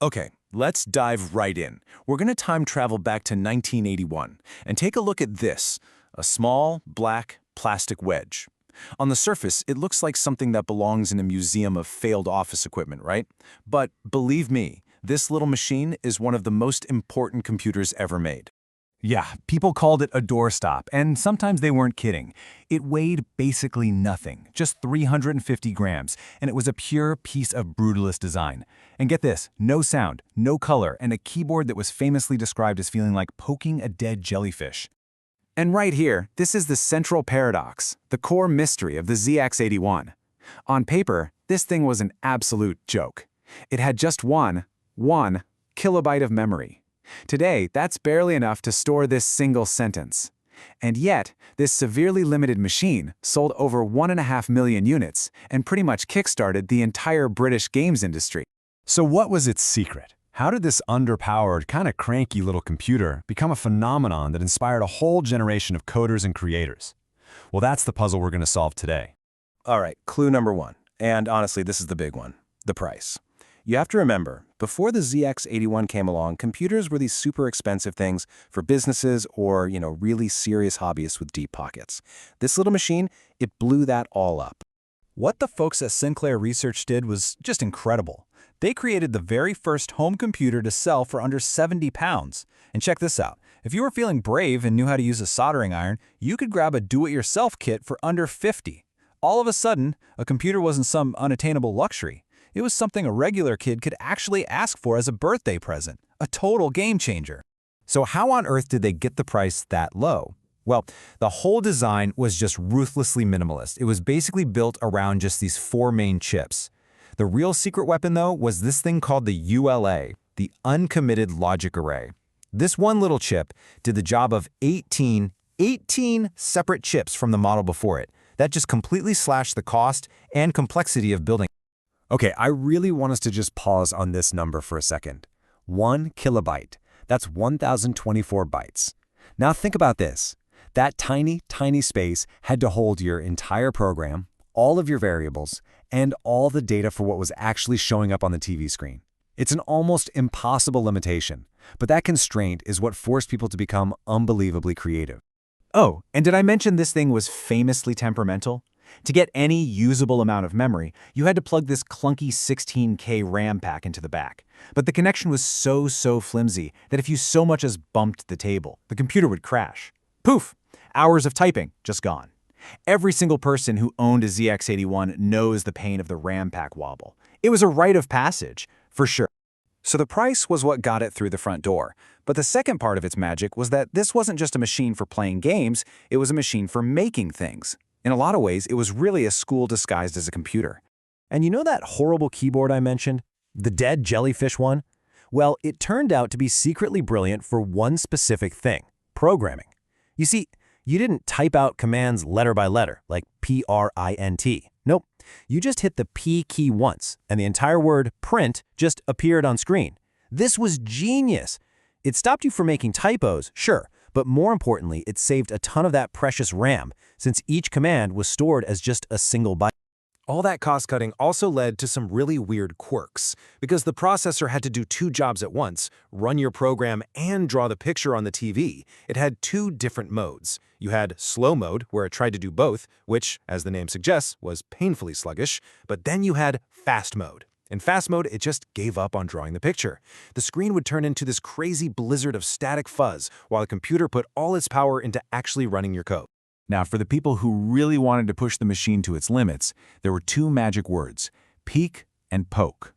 Okay, let's dive right in. We're going to time travel back to 1981 and take a look at this, a small, black, plastic wedge. On the surface, it looks like something that belongs in a museum of failed office equipment, right? But believe me, this little machine is one of the most important computers ever made. Yeah, people called it a doorstop, and sometimes they weren't kidding. It weighed basically nothing, just 350 grams, and it was a pure piece of brutalist design. And get this, no sound, no color, and a keyboard that was famously described as feeling like poking a dead jellyfish. And right here, this is the central paradox, the core mystery of the ZX81. On paper, this thing was an absolute joke. It had just one kilobyte of memory. Today, that's barely enough to store this single sentence. And yet, this severely limited machine sold over 1.5 million units and pretty much kickstarted the entire British games industry. So what was its secret? How did this underpowered, kind of cranky little computer become a phenomenon that inspired a whole generation of coders and creators? Well, that's the puzzle we're going to solve today. All right, clue number one. And honestly, this is the big one, the price. You have to remember, before the ZX81 came along, computers were these super expensive things for businesses or, really serious hobbyists with deep pockets. This little machine, it blew that all up. What the folks at Sinclair Research did was just incredible. They created the very first home computer to sell for under 70 pounds. And check this out. If you were feeling brave and knew how to use a soldering iron, you could grab a do-it-yourself kit for under 50. All of a sudden, a computer wasn't some unattainable luxury. It was something a regular kid could actually ask for as a birthday present, a total game changer. So how on earth did they get the price that low? Well, the whole design was just ruthlessly minimalist. It was basically built around just these 4 main chips. The real secret weapon, though, was this thing called the ULA, the Uncommitted Logic Array. This one little chip did the job of 18 separate chips from the model before it. That just completely slashed the cost and complexity of building. Okay, I really want us to just pause on this number for a second. 1 kilobyte. That's 1,024 bytes. Now think about this. That tiny space had to hold your entire program, all of your variables, and all the data for what was actually showing up on the TV screen. It's an almost impossible limitation, but that constraint is what forced people to become unbelievably creative. Oh, and did I mention this thing was famously temperamental? To get any usable amount of memory, you had to plug this clunky 16K RAM pack into the back. But the connection was so flimsy that if you so much as bumped the table, the computer would crash. Poof! Hours of typing, just gone. Every single person who owned a ZX81 knows the pain of the RAM pack wobble. It was a rite of passage, for sure. So the price was what got it through the front door. But the second part of its magic was that this wasn't just a machine for playing games, it was a machine for making things. In a lot of ways, it was really a school disguised as a computer. And you know that horrible keyboard I mentioned? The dead jellyfish one? Well, it turned out to be secretly brilliant for one specific thing: programming. You see, you didn't type out commands letter by letter, like print. Nope. You just hit the P key once, and the entire word print just appeared on screen. This was genius. It stopped you from making typos, sure, but more importantly, it saved a ton of that precious RAM, since each command was stored as just a single byte. All that cost-cutting also led to some really weird quirks, because the processor had to do 2 jobs at once, run your program and draw the picture on the TV. It had 2 different modes. You had slow mode, where it tried to do both, which, as the name suggests, was painfully sluggish, but then you had fast mode. In fast mode, it just gave up on drawing the picture. The screen would turn into this crazy blizzard of static fuzz, while the computer put all its power into actually running your code. Now, for the people who really wanted to push the machine to its limits, there were 2 magic words: peek and poke.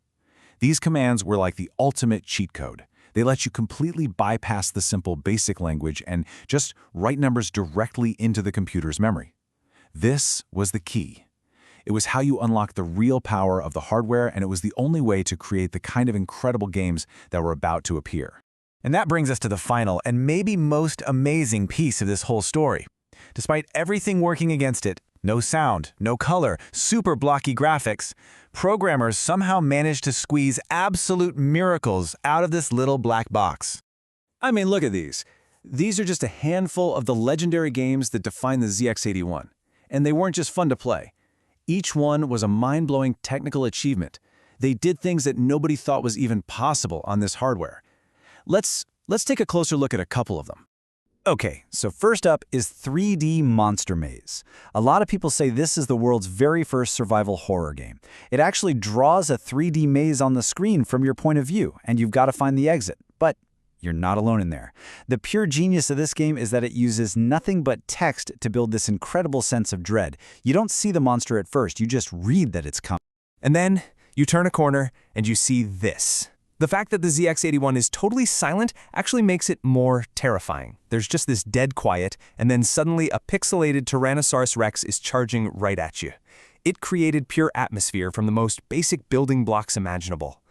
These commands were like the ultimate cheat code. They let you completely bypass the simple basic language and just write numbers directly into the computer's memory. This was the key. It was how you unlocked the real power of the hardware, and it was the only way to create the kind of incredible games that were about to appear. And that brings us to the final and maybe most amazing piece of this whole story. Despite everything working against it, no sound, no color, super blocky graphics, programmers somehow managed to squeeze absolute miracles out of this little black box. I mean, look at these. These are just a handful of the legendary games that define the ZX81. And they weren't just fun to play. Each one was a mind-blowing technical achievement. They did things that nobody thought was even possible on this hardware. Let's take a closer look at a couple of them. Okay, so first up is 3D Monster Maze. A lot of people say this is the world's very first survival horror game. It actually draws a 3D maze on the screen from your point of view, and you've got to find the exit. But you're not alone in there. The pure genius of this game is that it uses nothing but text to build this incredible sense of dread. You don't see the monster at first, you just read that it's coming. And then you turn a corner and you see this. The fact that the ZX81 is totally silent actually makes it more terrifying. There's just this dead quiet, and then suddenly a pixelated Tyrannosaurus Rex is charging right at you. It created pure atmosphere from the most basic building blocks imaginable.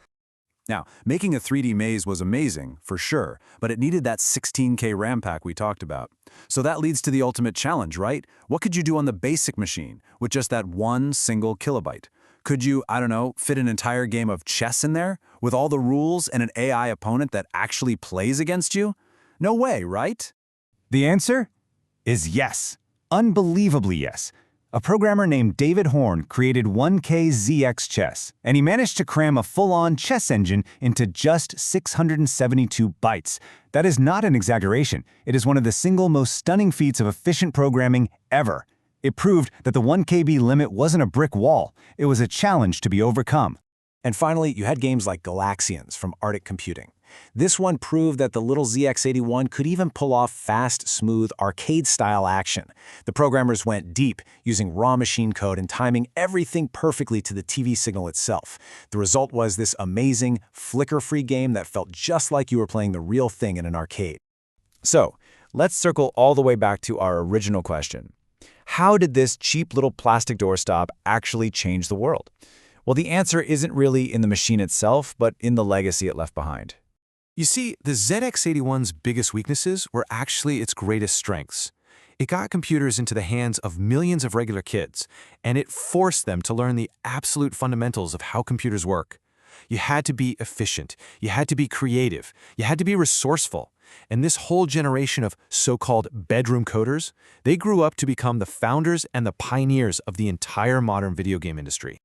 Now, making a 3D maze was amazing, for sure, but it needed that 16K RAM pack we talked about. So that leads to the ultimate challenge, right? What could you do on the basic machine with just that one single kilobyte? Could you, I don't know, fit an entire game of chess in there with all the rules and an AI opponent that actually plays against you? No way, right? The answer is yes. Unbelievably yes. A programmer named David Horn created 1K ZX Chess, and he managed to cram a full-on chess engine into just 672 bytes. That is not an exaggeration. It is one of the single most stunning feats of efficient programming ever. It proved that the 1 KB limit wasn't a brick wall. It was a challenge to be overcome. And finally, you had games like Galaxians from Arctic Computing. This one proved that the little ZX81 could even pull off fast, smooth, arcade-style action. The programmers went deep, using raw machine code and timing everything perfectly to the TV signal itself. The result was this amazing, flicker-free game that felt just like you were playing the real thing in an arcade. So, let's circle all the way back to our original question. How did this cheap little plastic doorstop actually change the world? Well, the answer isn't really in the machine itself, but in the legacy it left behind. You see, the ZX81's biggest weaknesses were actually its greatest strengths. It got computers into the hands of millions of regular kids, and it forced them to learn the absolute fundamentals of how computers work. You had to be efficient, you had to be creative, you had to be resourceful. And this whole generation of so-called bedroom coders, they grew up to become the founders and the pioneers of the entire modern video game industry.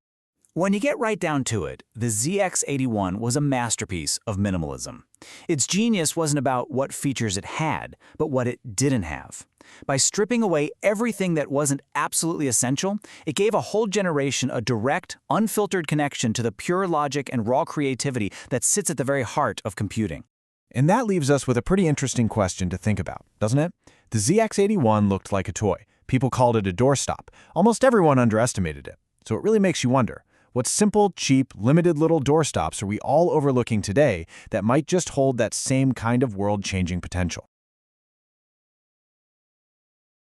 When you get right down to it, the ZX81 was a masterpiece of minimalism. Its genius wasn't about what features it had, but what it didn't have. By stripping away everything that wasn't absolutely essential, it gave a whole generation a direct, unfiltered connection to the pure logic and raw creativity that sits at the very heart of computing. And that leaves us with a pretty interesting question to think about, doesn't it? The ZX81 looked like a toy. People called it a doorstop. Almost everyone underestimated it. So it really makes you wonder, what simple, cheap, limited little doorstops are we all overlooking today that might just hold that same kind of world-changing potential?